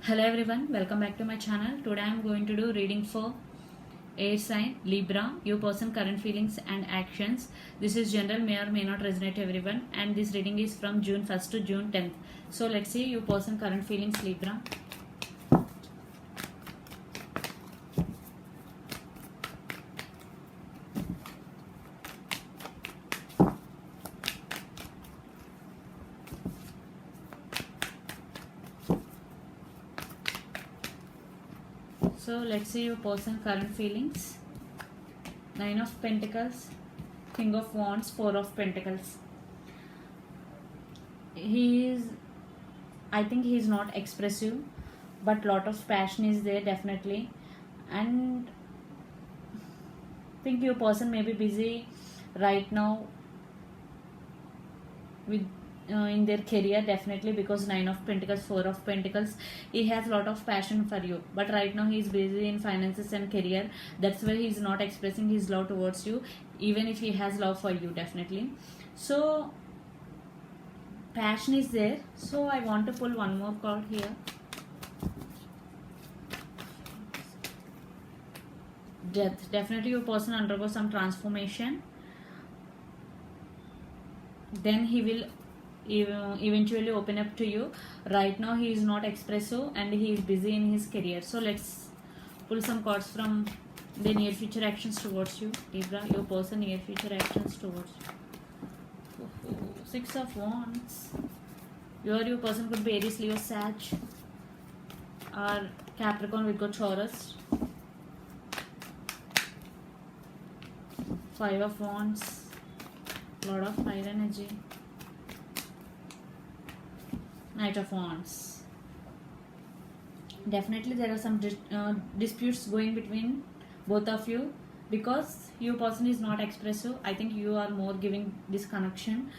Hello everyone, welcome back to my channel. Today I am going to do reading for air sign Libra, your person current feelings and actions. This is general, may or may not resonate to everyone, and this reading is from June 1st to June 10th. So let's see your person current feelings Libra. So let's see your person current feelings. 9 of Pentacles, King of Wands, 4 of Pentacles. I think he is not expressive, but lot of passion is there definitely. And I think your person may be busy right now with in their career definitely, because 9 of Pentacles, 4 of Pentacles, he has lot of passion for you, but right now he is busy in finances and career. That's why he is not expressing his love towards you, even if he has love for you definitely. So passion is there. So I want to pull one more card here. Death. Definitely your person undergo some transformation, then he will eventually open up to you. Right now he is not expressive and he is busy in his career. So let's pull some cards from the near future actions towards you, Libra. Your person near future actions towards you. 6 of Wands. Your person could be Aries, Leo, Sag, or Capricorn, Virgo, Taurus. 5 of Wands. Lot of fire energy. Knight of Wands. Definitely there are some disputes going between both of you, because your person is not expressive. I think you are more giving this connection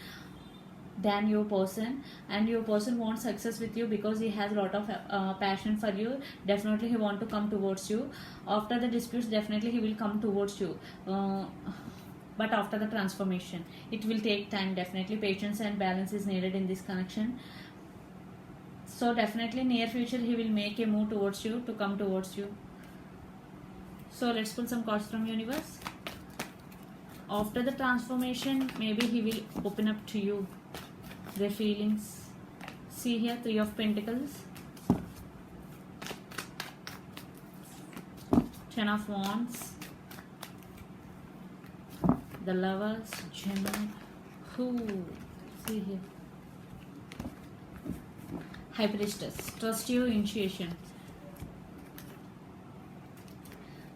than your person, and your person wants success with you because he has a lot of passion for you. Definitely he want to come towards you. After the disputes, definitely he will come towards you, but after the transformation it will take time. Definitely patience and balance is needed in this connection. So definitely near future he will make a move towards you, to come towards you. So let's pull some cards from universe. After the transformation, maybe he will open up to you their feelings. See here, 3 of Pentacles, 10 of Wands, the Lovers, Gemini. See here, High Priestess, trust your intuition.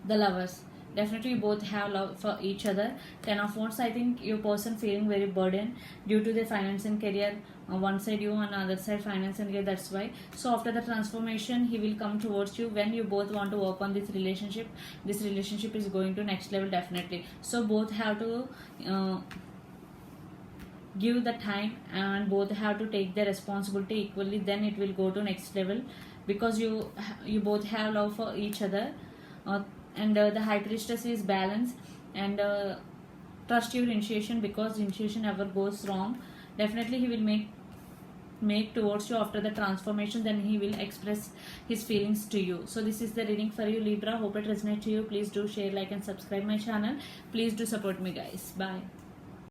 The Lovers, definitely you both have love for each other. 10 of Wands, I think your person feeling very burdened due to their finance and career. One side you, on the other side finance and career, that's why. So after the transformation he will come towards you. When you both want to work on this relationship is going to next level definitely. So both have to give the time, and both have to take the responsibility equally, then it will go to next level, because you both have love for each other. And the High Priestess is balance, and trust your intuition, because intuition never goes wrong. Definitely he will make towards you after the transformation, then he will express his feelings to you. So this is the reading for you, Libra. Hope it resonates to you. Please do share, like, and subscribe my channel. Please do support me, guys. Bye.